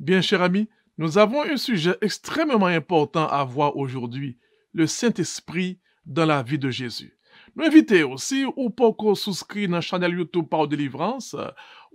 Bien, cher ami, nous avons un sujet extrêmement important à voir aujourd'hui, le Saint-Esprit dans la vie de Jésus. Nous invitons aussi ou pas souscrit dans la chaîne YouTube par délivrance,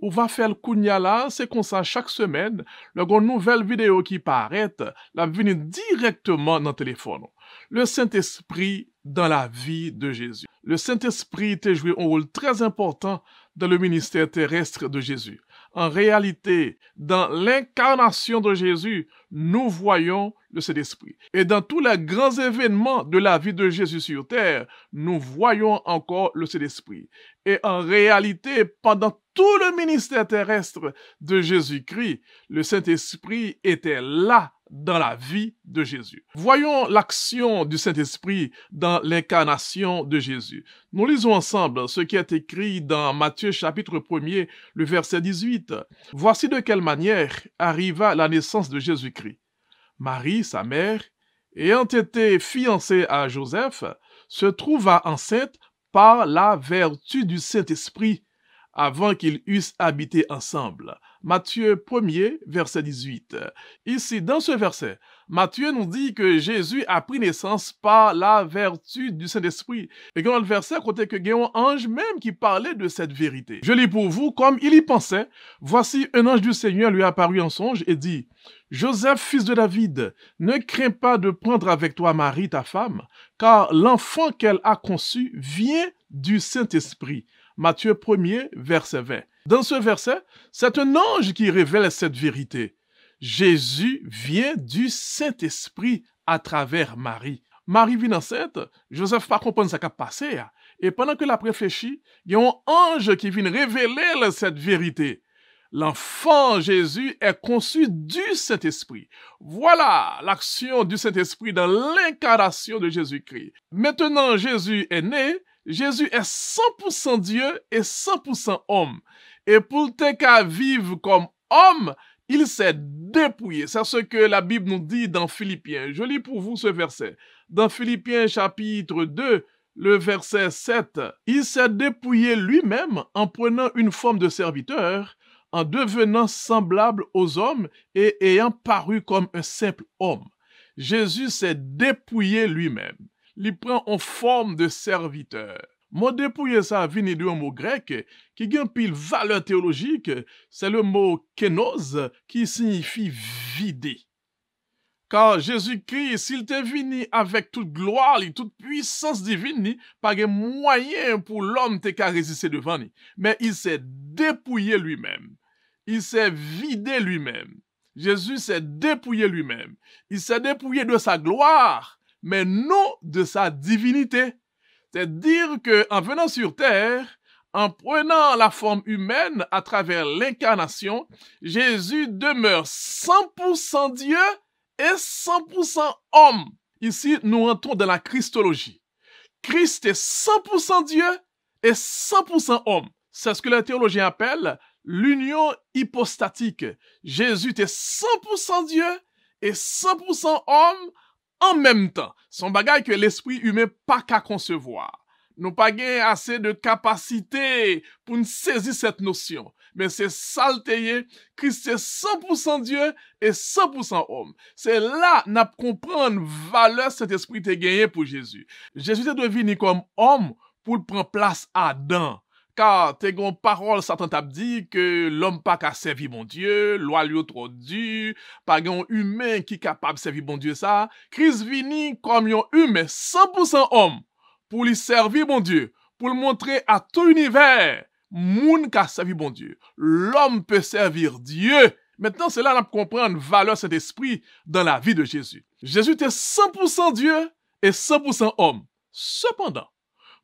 ou va faire le kounya là, c'est comme ça chaque semaine, le une nouvelle vidéo qui paraît, la venir directement dans le téléphone. Le Saint-Esprit dans la vie de Jésus. Le Saint-Esprit a joué un rôle très important dans le ministère terrestre de Jésus. En réalité, dans l'incarnation de Jésus, nous voyons le Saint-Esprit. Et dans tous les grands événements de la vie de Jésus sur terre, nous voyons encore le Saint-Esprit. Et en réalité, pendant tout le ministère terrestre de Jésus-Christ, le Saint-Esprit était là dans la vie de Jésus. Voyons l'action du Saint-Esprit dans l'incarnation de Jésus. Nous lisons ensemble ce qui est écrit dans Matthieu chapitre 1er, le verset 18. Voici de quelle manière arriva la naissance de Jésus-Christ. Marie, sa mère, ayant été fiancée à Joseph, se trouva enceinte par la vertu du Saint-Esprit avant qu'ils eussent habité ensemble. Matthieu 1er, verset 18. Ici, dans ce verset, Matthieu nous dit que Jésus a pris naissance par la vertu du Saint-Esprit. Et dans le verset, côté que il y a un ange même qui parlait de cette vérité. Je lis pour vous, comme il y pensait, voici un ange du Seigneur lui apparut en songe et dit, Joseph, fils de David, ne crains pas de prendre avec toi Marie, ta femme, car l'enfant qu'elle a conçu vient du Saint-Esprit. Matthieu 1er, verset 20. Dans ce verset, c'est un ange qui révèle cette vérité. Jésus vient du Saint-Esprit à travers Marie. Marie vient enceinte, Joseph pas comprendre ce qui a passé. Et pendant que la réfléchit, il y a un ange qui vient révéler cette vérité. L'enfant Jésus est conçu du Saint-Esprit. Voilà l'action du Saint-Esprit dans l'incarnation de Jésus-Christ. Maintenant, Jésus est né. Jésus est 100% Dieu et 100% homme. Et pour tel qu'à vivre comme homme, il s'est dépouillé. C'est ce que la Bible nous dit dans Philippiens. Je lis pour vous ce verset. Dans Philippiens chapitre 2, le verset 7. Il s'est dépouillé lui-même en prenant une forme de serviteur, en devenant semblable aux hommes et ayant paru comme un simple homme. Jésus s'est dépouillé lui-même. Il prend en forme de serviteur. Mot dépouiller ça vient d'un mot grec qui a une pile valeur théologique, c'est le mot kénos qui signifie vider. Car Jésus-Christ, s'il était venu avec toute gloire et toute puissance divine, pas de moyen pour l'homme de résister devant lui. Mais il s'est dépouillé lui-même. Il s'est vidé lui-même. Jésus s'est dépouillé lui-même. Il s'est dépouillé de sa gloire, mais non de sa divinité. C'est-à-dire qu'en venant sur terre, en prenant la forme humaine à travers l'incarnation, Jésus demeure 100% Dieu et 100% homme. Ici, nous entrons dans la Christologie. Christ est 100% Dieu et 100% homme. C'est ce que les théologiens appellent l'union hypostatique. Jésus est 100% Dieu et 100% homme en même temps. Son bagage que l'esprit humain pas qu'à concevoir. Nous pas assez de capacité pour nous saisir cette notion. Mais c'est saltéé, Christ est 100% Dieu et 100% homme. C'est là nous comprendre valeur cet esprit te gagné pour Jésus. Jésus est devenu comme homme pour prendre place à Adam. Car t'es gon parole Satan t'a dit que l'homme pas qu'à servir mon Dieu, loi lui trop dur, pas gon humain qui capable servir mon Dieu ça. Christ vini comme un humain 100% homme pour lui servir mon Dieu, pour le montrer à tout l'univers, moun qu'a servi mon Dieu. L'homme peut servir Dieu. Maintenant, c'est là qu'on comprend valeur cet esprit dans la vie de Jésus. Jésus était 100% Dieu et 100% homme. Cependant,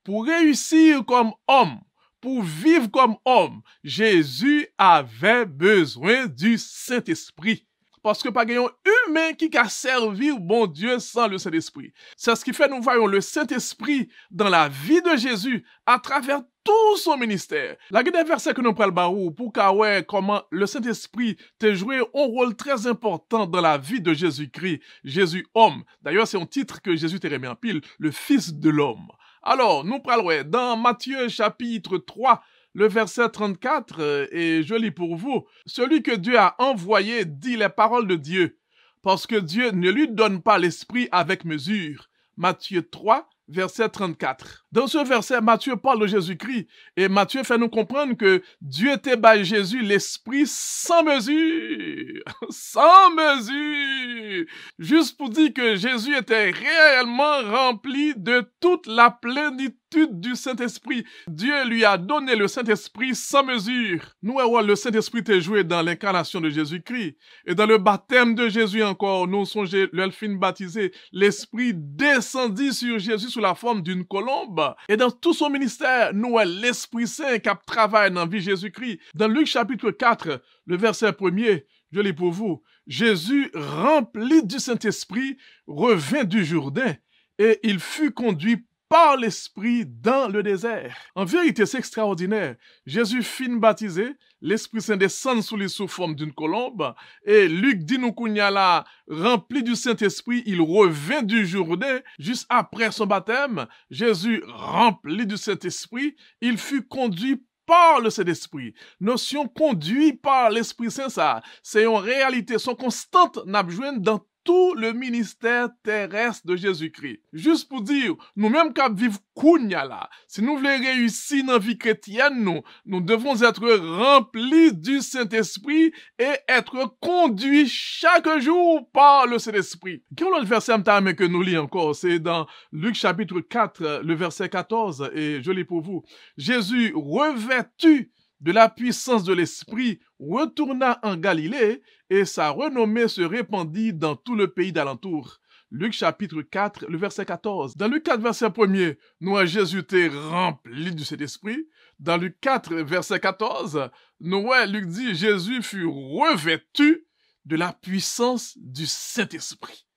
pour réussir comme homme, pour vivre comme homme, Jésus avait besoin du Saint-Esprit. Parce que pas un humain qui a servi bon Dieu sans le Saint-Esprit. C'est ce qui fait nous voyons le Saint-Esprit dans la vie de Jésus à travers tout son ministère. La guide des versets que nous prenons barou pour voir comment le Saint-Esprit a joué un rôle très important dans la vie de Jésus-Christ, Jésus homme. D'ailleurs, c'est un titre que Jésus t'a remis en pile, le Fils de l'homme. Alors, nous parlons dans Matthieu chapitre 3, le verset 34, et je lis pour vous. Celui que Dieu a envoyé dit les paroles de Dieu, parce que Dieu ne lui donne pas l'esprit avec mesure. Matthieu 3, verset 34. Dans ce verset, Matthieu parle de Jésus-Christ et Matthieu fait nous comprendre que Dieu était par Jésus l'esprit sans mesure. Sans mesure. Juste pour dire que Jésus était réellement rempli de toute la plénitude du Saint-Esprit. Dieu lui a donné le Saint-Esprit sans mesure. Nous voyons le Saint-Esprit est joué dans l'incarnation de Jésus-Christ. Et dans le baptême de Jésus encore, nous songez l'elfin baptisé, l'Esprit descendit sur Jésus sous la forme d'une colombe. Et dans tout son ministère, nous voyons l'Esprit Saint qui travaille dans la vie de Jésus-Christ. Dans Luc chapitre 4, le verset 1er, je lis pour vous. Jésus, rempli du Saint-Esprit, revint du Jourdain et il fut conduit par l'Esprit dans le désert. En vérité, c'est extraordinaire. Jésus fin baptisé, l'Esprit Saint descend sous lui sous forme d'une colombe, et Luc dit nous qu'on y a là, rempli du Saint-Esprit, il revint du Jourdain, juste après son baptême, Jésus rempli du Saint-Esprit, il fut conduit par le Saint-Esprit. Notion conduit par l'Esprit Saint, ça, c'est une réalité, son constante n'a joué dans tout le ministère terrestre de Jésus-Christ. Juste pour dire, nous-mêmes qui vivons kounya là, si nous voulons réussir dans la vie chrétienne, nous devons être remplis du Saint-Esprit et être conduits chaque jour par le Saint-Esprit. Quel est le verset que nous lisons encore? C'est dans Luc chapitre 4, le verset 14, et je lis pour vous. Jésus, revêtu de la puissance de l'Esprit, retourna en Galilée et sa renommée se répandit dans tout le pays d'alentour. Luc chapitre 4, le verset 14. Dans Luc 4, verset 1er, nous avons Jésus était rempli du Saint-Esprit. Dans Luc 4, verset 14, nous avons Luc dit Jésus fut revêtu de la puissance du Saint-Esprit.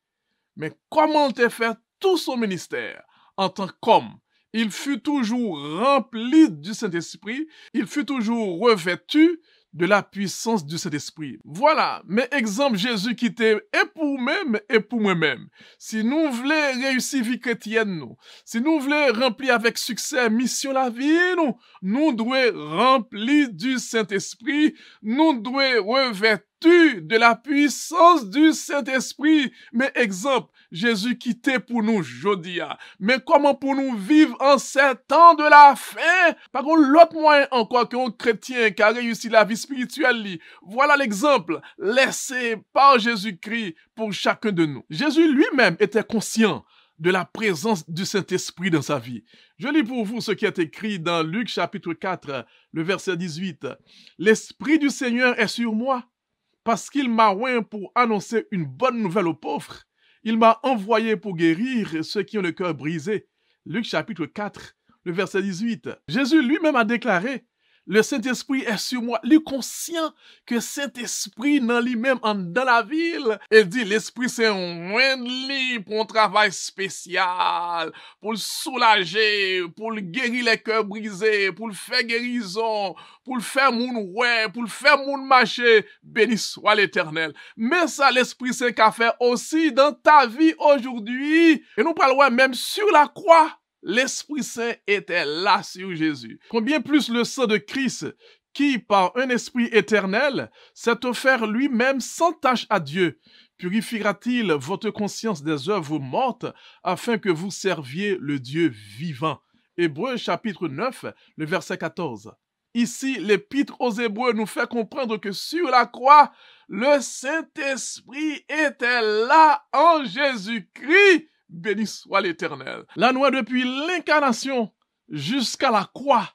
Mais comment il a fait tout son ministère en tant qu'homme? Il fut toujours rempli du Saint-Esprit, il fut toujours revêtu de la puissance du Saint-Esprit. Voilà, mes exemples Jésus qui était et pour même et pour moi-même. Si nous voulons réussir vie chrétienne, si nous voulons remplir avec succès mission la vie, nous devons remplir du Saint-Esprit, nous devons revêtir de la puissance du Saint-Esprit. Mais exemple, Jésus quitté pour nous jodia. Mais comment pour nous vivre en ces temps de la fin? Par contre, l'autre moyen encore qu'un chrétien qui a réussi la vie spirituelle, voilà l'exemple laissé par Jésus-Christ pour chacun de nous. Jésus lui-même était conscient de la présence du Saint-Esprit dans sa vie. Je lis pour vous ce qui est écrit dans Luc chapitre 4, le verset 18. L'Esprit du Seigneur est sur moi, parce qu'il m'a oint pour annoncer une bonne nouvelle aux pauvres. Il m'a envoyé pour guérir ceux qui ont le cœur brisé. Luc chapitre 4, le verset 18. Jésus lui-même a déclaré, le Saint-Esprit est sur moi. Il est conscient que Saint-Esprit dans lui-même dans la ville. Il dit, l'Esprit c'est un oint pour un travail spécial, pour le soulager, pour le guérir les cœurs brisés, pour le faire guérison, pour le faire moun ouais, pour le faire moun marcher. Béni soit l'Éternel. Mais ça, l'Esprit Saint qu'a fait aussi dans ta vie aujourd'hui. Et nous parlons même sur la croix. L'Esprit Saint était là sur Jésus. Combien plus le sang de Christ, qui, par un esprit éternel, s'est offert lui-même sans tache à Dieu, purifiera-t-il votre conscience des œuvres mortes, afin que vous serviez le Dieu vivant. Hébreux chapitre 9, le verset 14. Ici, l'épître aux Hébreux nous fait comprendre que sur la croix, le Saint-Esprit était là en Jésus-Christ. Béni soit l'Éternel. La noix depuis l'incarnation jusqu'à la croix,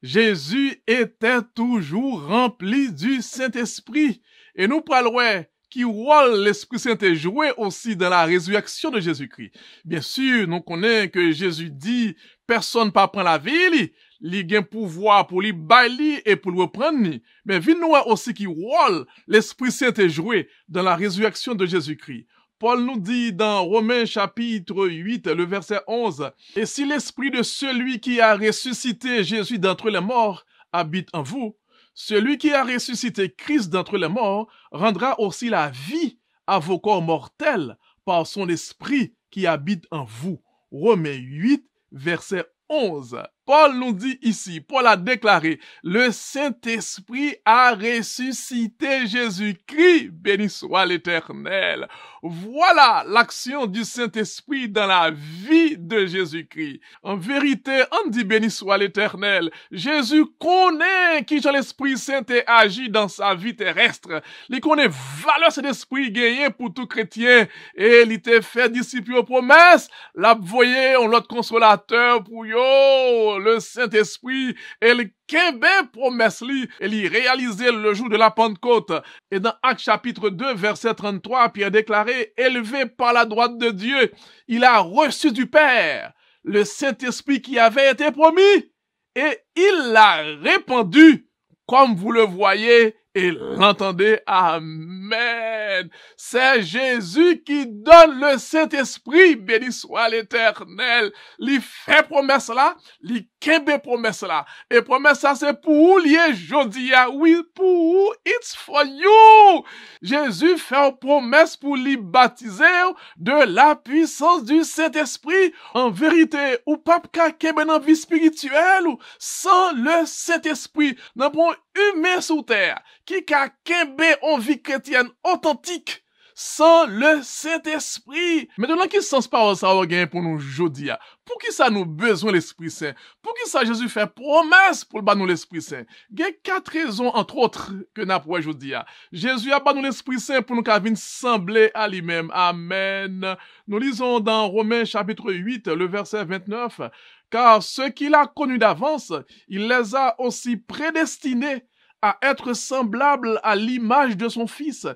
Jésus était toujours rempli du Saint-Esprit. Et nous parlons qui rôle l'Esprit Saint est joué aussi dans la résurrection de Jésus-Christ. Bien sûr, nous connaissons que Jésus dit, personne ne peut prendre la vie, il a un pouvoir pour lui bailler et pour le reprendre. Mais nous aussi qui rôle l'Esprit Saint est joué dans la résurrection de Jésus-Christ. Paul nous dit dans Romains chapitre 8, le verset 11, « Et si l'esprit de celui qui a ressuscité Jésus d'entre les morts habite en vous, celui qui a ressuscité Christ d'entre les morts rendra aussi la vie à vos corps mortels par son esprit qui habite en vous. » Romains 8, verset 11. Paul nous dit ici, Paul a déclaré, le Saint-Esprit a ressuscité Jésus-Christ, béni soit l'Éternel. Voilà l'action du Saint-Esprit dans la vie de Jésus-Christ. En vérité, on dit béni soit l'Éternel. Jésus connaît qui Jean l'Esprit Saint agit dans sa vie terrestre. Il connaît valeur cet esprit gagné pour tout chrétien et il t'a fait disciple aux promesses. Là, voyez, on l'autre consolateur pour yo, le Saint-Esprit et le Kembe promesse li, et l'y réalisé le jour de la Pentecôte. Et dans Actes chapitre 2, verset 33, Pierre déclaré, élevé par la droite de Dieu, il a reçu du Père le Saint-Esprit qui avait été promis, et il l'a répandu, comme vous le voyez et l'entendez. Amen. C'est Jésus qui donne le Saint-Esprit, béni soit l'Éternel. Il fait promesse là, il kembe promesse là. Et promesse ça c'est pour lié jodi a, oui, pour it's for you. Jésus fait une promesse pour lui baptiser de la puissance du Saint-Esprit. En vérité, ou pas ka kembe dans vie spirituelle ou sans le Saint-Esprit, dans bon humain sous terre qui ka kembe en vie chrétienne authentique sans le Saint-Esprit. Maintenant, qui sens parole ça va gagner pour nous jodi a? Pour qui ça nous besoin l'Esprit Saint? Pour qui ça Jésus fait promesse pour nous l'Esprit Saint? Il y a 4 raisons, entre autres, que nous avons aujourd'hui. Jésus a nous l'Esprit Saint pour nous venir sembler à lui-même. Amen. Nous lisons dans Romains chapitre 8, le verset 29. Car ceux qu'il a connus d'avance, il les a aussi prédestinés à être semblable à l'image de son fils,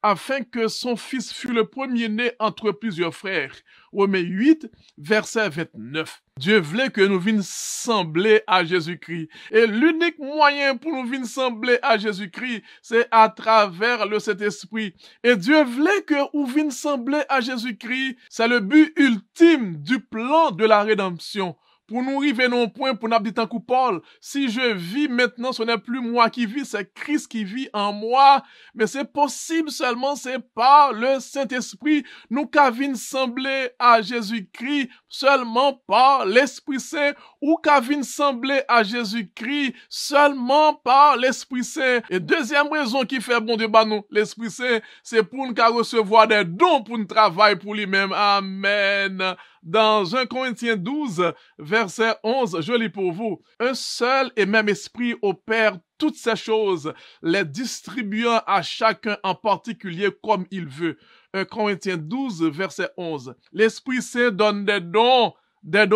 afin que son fils fût le premier-né entre plusieurs frères. Romains 8, verset 29. Dieu voulait que nous vînes sembler à Jésus-Christ. Et l'unique moyen pour nous vînes sembler à Jésus-Christ, c'est à travers le Saint-Esprit. Et Dieu voulait que nous vînes sembler à Jésus-Christ. C'est le but ultime du plan de la rédemption. Pour nous arriver à un point, pour nous dire tant que Paul, si je vis maintenant, ce n'est plus moi qui vis, c'est Christ qui vit en moi. Mais c'est possible seulement, c'est par le Saint-Esprit. Nous qu'avons semblé à Jésus-Christ seulement par l'Esprit Saint, ou qu'avons semblé à Jésus-Christ seulement par l'Esprit Saint. Et deuxième raison qui fait bon Dieu bah nous, l'Esprit Saint, c'est pour nous recevoir des dons pour nous travailler pour lui-même. Amen. Dans 1 Corinthiens 12, verset 11, je lis pour vous. Un seul et même esprit opère toutes ces choses, les distribuant à chacun en particulier comme il veut. 1 Corinthiens 12, verset 11. L'Esprit Saint donne des dons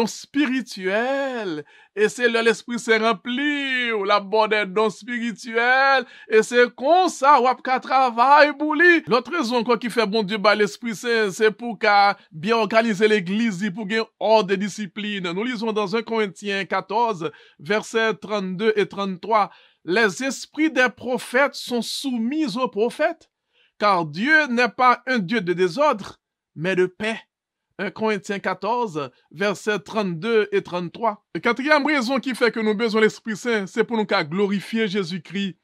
spirituels, et c'est là l'Esprit Saint rempli, ou la bonne des dons spirituels, et c'est comme ça, ou qu'à travail pour lui. L'autre raison quoi qui fait bon Dieu bah l'Esprit Saint, c'est pour qu'à bien organiser l'église, pour qu'il y ait ordre de discipline. Nous lisons dans 1 Corinthiens 14, versets 32 et 33, les esprits des prophètes sont soumis aux prophètes, car Dieu n'est pas un Dieu de désordre, mais de paix. 1 Corinthiens 14, versets 32 et 33. La quatrième raison qui fait que nous avons besoin de l'Esprit Saint, c'est pour nous glorifier Jésus-Christ.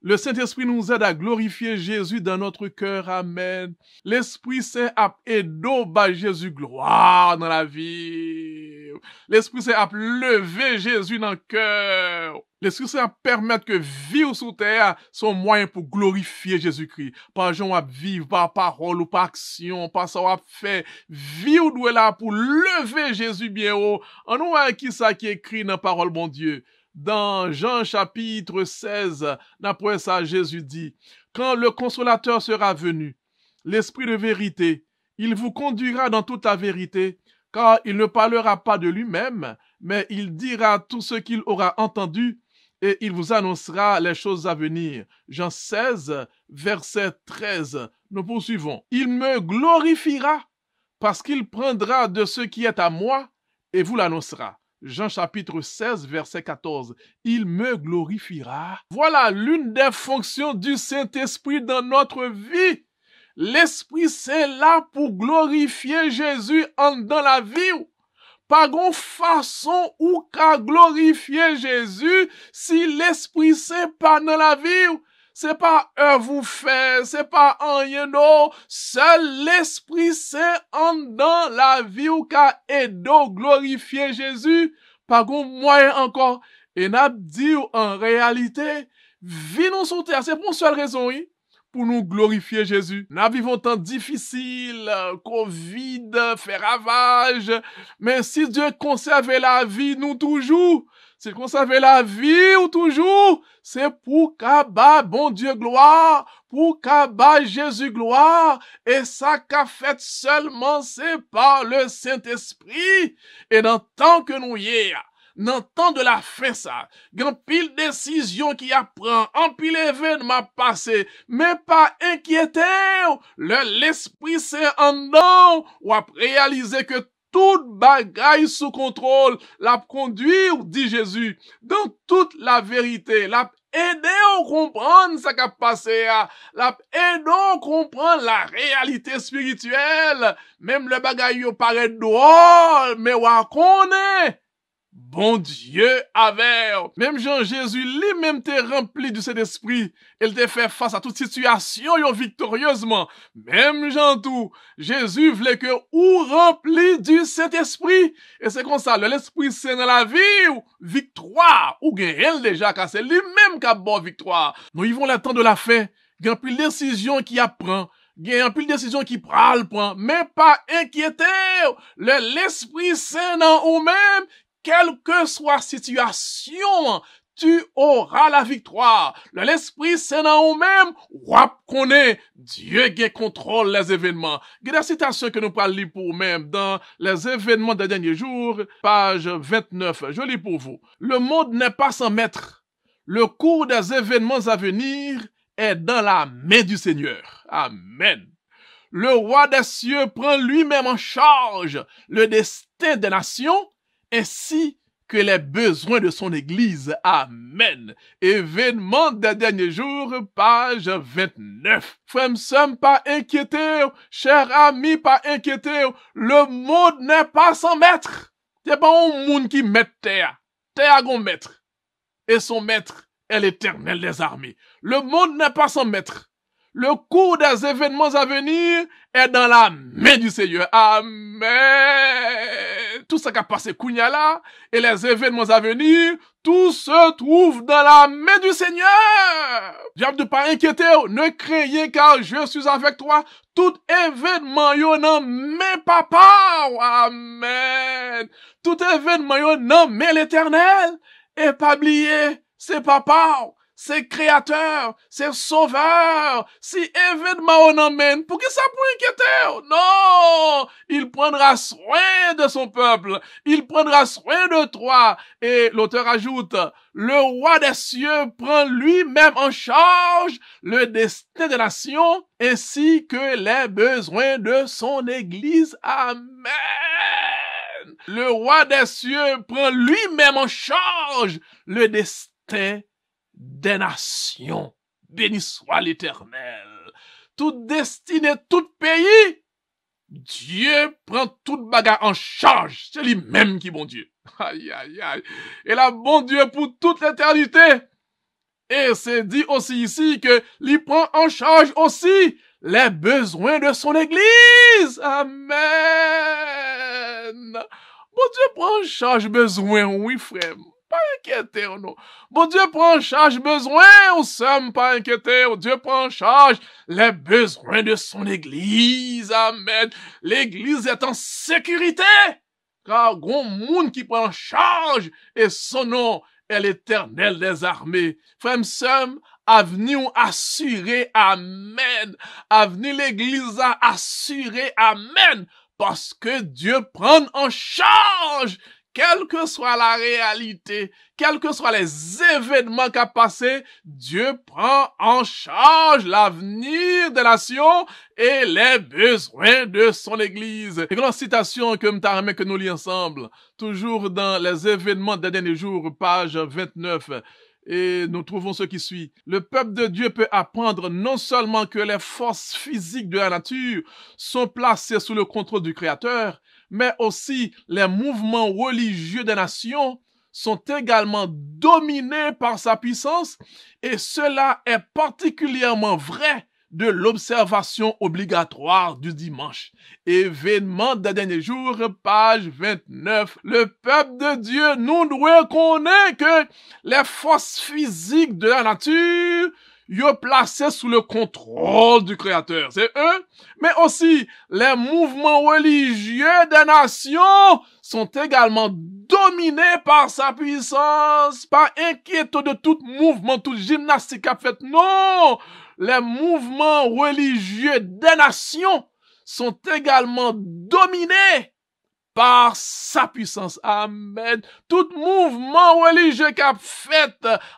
Le Saint-Esprit nous aide à glorifier Jésus dans notre cœur. Amen. L'Esprit Saint a aidé par Jésus gloire dans la vie. L'Esprit Saint a levé Jésus dans le cœur. L'Esprit Saint permet que vivre sous terre sont moyens pour glorifier Jésus-Christ. Par gens à vivre, par parole ou par action, par ça à faire. Vivre doit là pour lever Jésus bien haut. En nous, qui ça qui écrit dans la parole, bon Dieu. Dans Jean chapitre 16, d'après ça, Jésus dit, « Quand le consolateur sera venu, l'Esprit de vérité, il vous conduira dans toute la vérité, car il ne parlera pas de lui-même, mais il dira tout ce qu'il aura entendu, et il vous annoncera les choses à venir. » Jean 16, verset 13. Nous poursuivons. « Il me glorifiera, parce qu'il prendra de ce qui est à moi, et vous l'annoncera. » Jean chapitre 16, verset 14. Il me glorifiera. Voilà l'une des fonctions du Saint-Esprit dans notre vie. L'Esprit Saint là pour glorifier Jésus dans la vie. Pas de façon ou qu'à glorifier Jésus si l'Esprit Saint pas dans la vie. C'est pas un vous fait, c'est pas un rien non. Seul l'Esprit Saint en dans la vie ou qu'a aidé glorifier Jésus. pas gon moyen encore. Et n'a dit en réalité, vie nous sur terre, c'est pour une seule raison, oui, pour nous glorifier Jésus. Nous vivons un temps difficile, Covid fait ravage, mais si Dieu conserve la vie, nous toujours, s'il conserve la vie ou toujours, c'est pour qu'à bon Dieu gloire, pour qu'à Jésus gloire, et ça qu'a fait seulement c'est par le Saint-Esprit. Et dans le temps que nous y est, dans le temps de la fin ça, grand pile décision qui apprend, en pile événement passé, mais pas inquiéter, l'Esprit Saint en nous, ou à réaliser que toute bagaille sous contrôle, la conduire, dit Jésus, dans toute la vérité, la aider à comprendre ce qui a passé, la aider à comprendre la réalité spirituelle, même le bagaille paraît drôle, mais on connaît. Bon Dieu avait, même Jean-Jésus lui-même t'est rempli du Saint-Esprit. Il t'a fait face à toute situation victorieusement. Même Jean tout, Jésus voulait que ou rempli du Saint-Esprit. Et c'est comme ça, l'Esprit Saint dans la vie, ou victoire, ou gagne déjà, car c'est lui-même qui a bon victoire. Nous vivons le temps de la fin, il y a plus de décisions qui apprend. Il y a plus de décisions qui prend, mais pas inquiéter, l'Esprit Saint dans vous-même, quelle que soit la situation, tu auras la victoire. L'Esprit Saint en nous-mêmes, wap connaît, Dieu qui contrôle les événements. Il y a des citations que nous parlons lire pour même dans les événements des derniers jours, page 29. Je lis pour vous. Le monde n'est pas sans maître. Le cours des événements à venir est dans la main du Seigneur. Amen. Le roi des cieux prend lui-même en charge le destin des nations ainsi que les besoins de son Église. Amen. Événement des derniers jours, page 29. Frères, ne sommes pas inquiétés, chers amis, pas inquiétés. Le monde n'est pas sans maître. C'est pas un monde qui met terre. Terre a un maître. Et son maître est l'Éternel des armées. Le monde n'est pas sans maître. Le cours des événements à venir est dans la main du Seigneur. Amen. Tout ce qui a passé Kounia là, et les événements à venir, tout se trouve dans la main du Seigneur. Diable de pas inquiéter, ne craignez car je suis avec toi. Tout événement yon nan mais papa. Amen. Tout événement yon nan mais l'Éternel. Et pas oublier, c'est papa. C'est créateur, c'est sauveur. Si événement on emmène, pour que ça pour inquiéter? Non! Il prendra soin de son peuple. Il prendra soin de toi. Et l'auteur ajoute, le roi des cieux prend lui-même en charge le destin des nations ainsi que les besoins de son église. Amen. Le roi des cieux prend lui-même en charge le destin des nations. Béni soit l'Éternel. Toute destinée, tout pays, Dieu prend toute bagarre en charge. C'est lui-même qui est bon Dieu. Aïe, aïe, aïe. Et là, bon Dieu pour toute l'éternité. Et c'est dit aussi ici que il prend en charge aussi les besoins de son église. Amen. Bon Dieu prend en charge besoin, oui frère. Pas inquiété, non. Bon Dieu prend en charge besoin, on sommes pas inquiétés. Dieu prend en charge les besoins de son église. Amen. L'église est en sécurité. Car grand monde qui prend en charge et son nom est l'Éternel des armées. Frères, sommes avenir assuré. Amen. Avenir l'église a assuré. Amen. Parce que Dieu prend en charge. Quelle que soit la réalité, quels que soient les événements qu'a passé, Dieu prend en charge l'avenir des nations et les besoins de son église. Et grande citation que nous lisons ensemble, toujours dans les événements des derniers jours, page 29. Et nous trouvons ce qui suit. Le peuple de Dieu peut apprendre non seulement que les forces physiques de la nature sont placées sous le contrôle du Créateur, mais aussi les mouvements religieux des nations sont également dominés par sa puissance, et cela est particulièrement vrai de l'observation obligatoire du dimanche. Événement des derniers jours, page 29. Le peuple de Dieu, nous doit connaître que les forces physiques de la nature yo placé sous le contrôle du Créateur. C'est eux, mais aussi les mouvements religieux des nations sont également dominés par sa puissance. Pas inquiétons de tout mouvement, toute gymnastique à fait. Non! Les mouvements religieux des nations sont également dominés par sa puissance. Amen. Tout mouvement religieux qu'a fait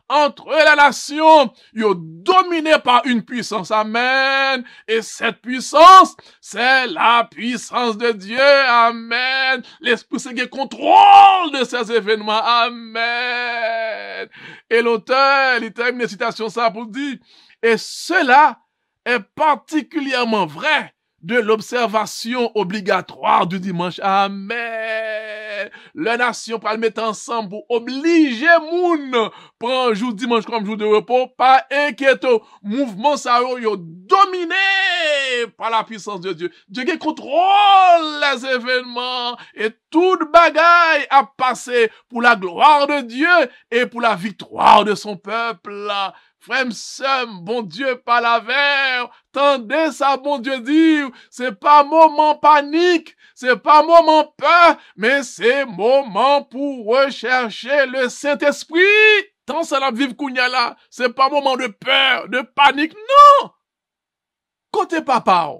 entre les nations, il est dominé par une puissance. Amen. Et cette puissance, c'est la puissance de Dieu. Amen. L'Esprit Saint qui contrôle de ces événements. Amen. Et l'auteur, il termine la citation ça pour dire, et cela est particulièrement vrai de l'observation obligatoire du dimanche. Amen. Les nations pour le mettre ensemble pour obliger moun prendre jour dimanche comme jour de repos. Pas inquiétons. Mouvement ça yo dominé par la puissance de Dieu. Dieu qui contrôle les événements et toute bagaille a passé pour la gloire de Dieu et pour la victoire de son peuple. Frère, bon Dieu par la verre, tendez ça, bon Dieu dire, c'est pas moment panique, c'est pas moment peur, mais c'est moment pour rechercher le Saint-Esprit. Tant ça la vive kounya là, c'est pas moment de peur, de panique, non! Côté papa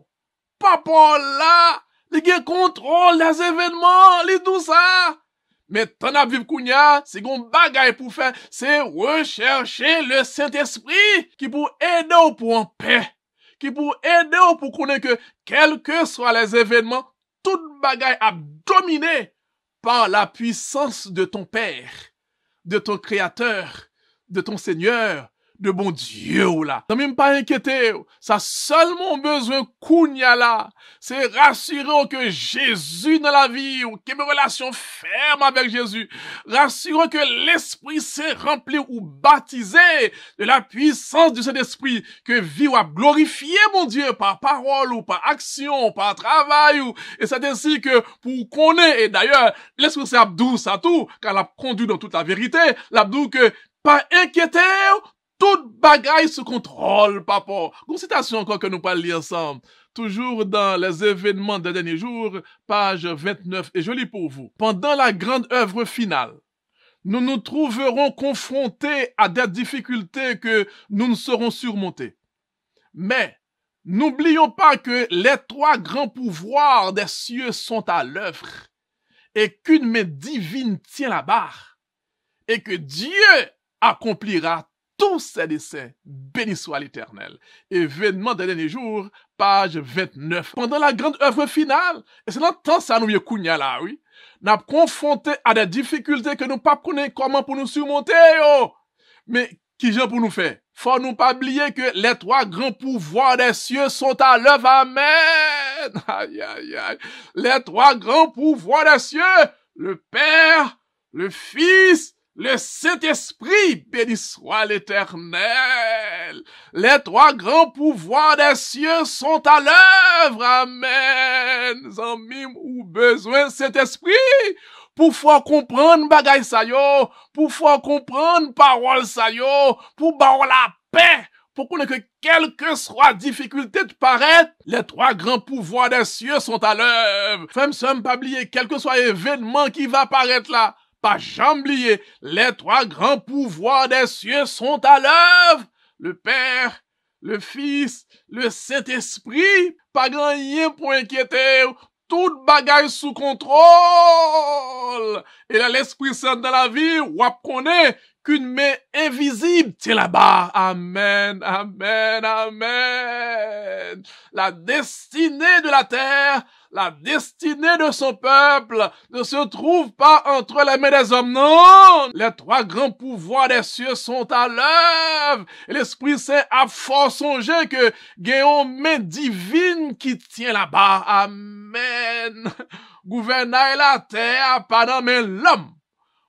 là, il contrôle les événements, les tout ça. Mais t'en as vu kounya, c'est qu'on bagaille pour faire, c'est rechercher le Saint-Esprit qui pour aider ou pour en paix, qui pour aider ou pour connaître que quels que soient les événements, toute bagaille a dominé par la puissance de ton Père, de ton Créateur, de ton Seigneur, de bon Dieu ou là. T'as même pas inquiété. Ça seulement besoin kounya là. C'est rassurer que Jésus dans la vie ou qu'il y ait une relation ferme avec Jésus. Rassurer que l'Esprit s'est rempli ou baptisé de la puissance du Saint-Esprit que vie ou a glorifié mon Dieu par parole ou par action, par travail ou, et c'est ainsi que pour connaître, et d'ailleurs, l'Esprit c'est Abdou, ça tout, car l'a conduit dans toute la vérité, l'Abdou que pas inquiété, toute bagaille sous contrôle, papa. Une citation encore que nous parlons lire ensemble. Toujours dans les événements des derniers jours, page 29, et je lis pour vous. Pendant la grande œuvre finale, nous nous trouverons confrontés à des difficultés que nous ne saurons surmonter. Mais, n'oublions pas que les trois grands pouvoirs des cieux sont à l'œuvre et qu'une main divine tient la barre et que Dieu accomplira tous ses desseins. Béni soit l'Éternel. Événement des derniers jours, page 29. Pendant la grande œuvre finale, et c'est dans le temps ça nous y kounya là, oui, nous avons confronté à des difficultés que nous ne connaissons pas comment pour nous surmonter, yo. Mais, qui j'ai pour nous faire? Faut nous pas oublier que les trois grands pouvoirs des cieux sont à l'œuvre. Amen. Aïe, aïe, aïe. Les trois grands pouvoirs des cieux, le Père, le Fils, le Saint-Esprit, béni soit l'Éternel. Les trois grands pouvoirs des cieux sont à l'œuvre. Amen. Zanmim ou besoin Saint-Esprit pour faire comprendre bagay sa yo, pour faire comprendre parole sa yo, pour avoir la paix, pour connaître que quelle que soit difficulté de paraître, les trois grands pouvoirs des cieux sont à l'œuvre. Femme, somme pas oublier, quel que soit événement qui va apparaître là, pas jamais oublier, les trois grands pouvoirs des cieux sont à l'œuvre. Le Père, le Fils, le Saint-Esprit, pas grand rien pour inquiéter, toute bagaille sous contrôle. Et là, l'Esprit Saint dans la vie, wap connaît qu'une main invisible tient là-bas. Amen, amen, amen. La destinée de la terre, la destinée de son peuple ne se trouve pas entre les mains des hommes, non. Les trois grands pouvoirs des cieux sont à l'œuvre. Et l'Esprit Saint a fort songé que gagnons main divine qui tient là-bas. Amen. Gouvernail la terre pas dans main l'homme.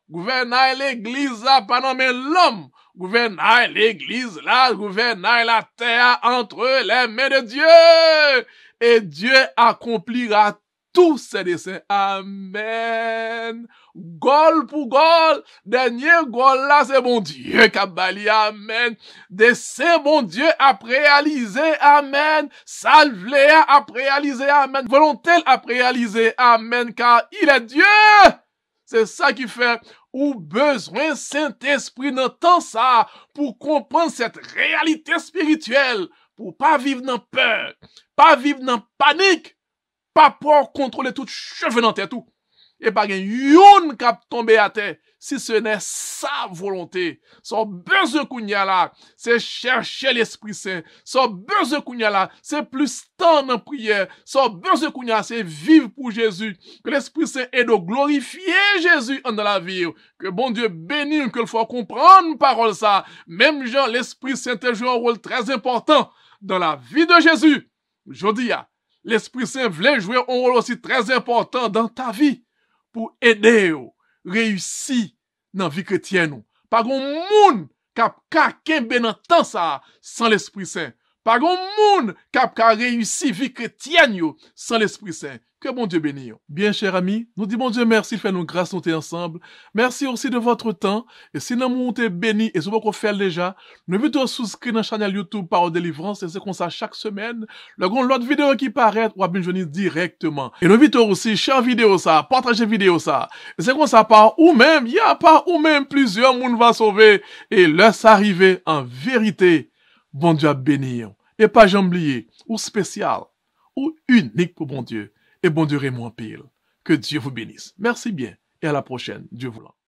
Gouvernail l'église pas dans main l'homme. gouvernail l'église là, gouvernail la terre entre les mains de Dieu. Et Dieu accomplira tous ses desseins. Amen. Gol pour gol. Dernier gol là, c'est bon Dieu qui a bali. Amen. Dessein bon Dieu a réalisé. Amen. Salve-le a réalisé. Amen. Volonté a réalisé. Amen. Car il est Dieu. C'est ça qui fait ou besoin Saint-Esprit dans temps ça pour comprendre cette réalité spirituelle, pour pas vivre dans peur, pas vivre dans panique, pas pour contrôler tout cheveux dans tête tout. Et pas gen yon k'ap tomber à terre si ce n'est sa volonté. Son besoin kounya là, c'est chercher l'Esprit Saint. Son besoin kounya là, c'est plus temps dans prière. Son besoin kounya c'est vivre pour Jésus. Que l'Esprit Saint aide à glorifier Jésus dans la vie. Que bon Dieu bénisse, que le faut comprendre parole ça. Même genre l'Esprit Saint joue un rôle très important dans la vie de Jésus. Je dis, l'Esprit Saint voulait jouer un rôle aussi très important dans ta vie pour aider ou réussir dans la vie chrétienne. Pas grand monde qui a dans temps ça sans l'Esprit Saint. Pas grand monde qui a réussi la vie chrétienne sans l'Esprit Saint. Que bon Dieu bénisse. Bien, chers amis, nous disons bon Dieu merci de faire nous grâce, nous ensemble. Merci aussi de votre temps. Et si nous avons été bénis, et si vous pouvez faire déjà, nous invitons à souscrire dans la chaîne YouTube Parole Délivrance, et c'est comme ça chaque semaine. L'autre vidéo qui paraît, ou à bien venir directement. Et nous invitons aussi, share vidéo ça, partager vidéo ça. Et c'est comme ça par ou même, il y a pas ou même plusieurs monde va sauver. Et laisse arriver en vérité. Bon Dieu a bénir. Et pas jamais oublier, ou spécial, ou unique pour bon Dieu. Et bon Dieu Raymond Pile. Que Dieu vous bénisse. Merci bien et à la prochaine. Dieu voulant.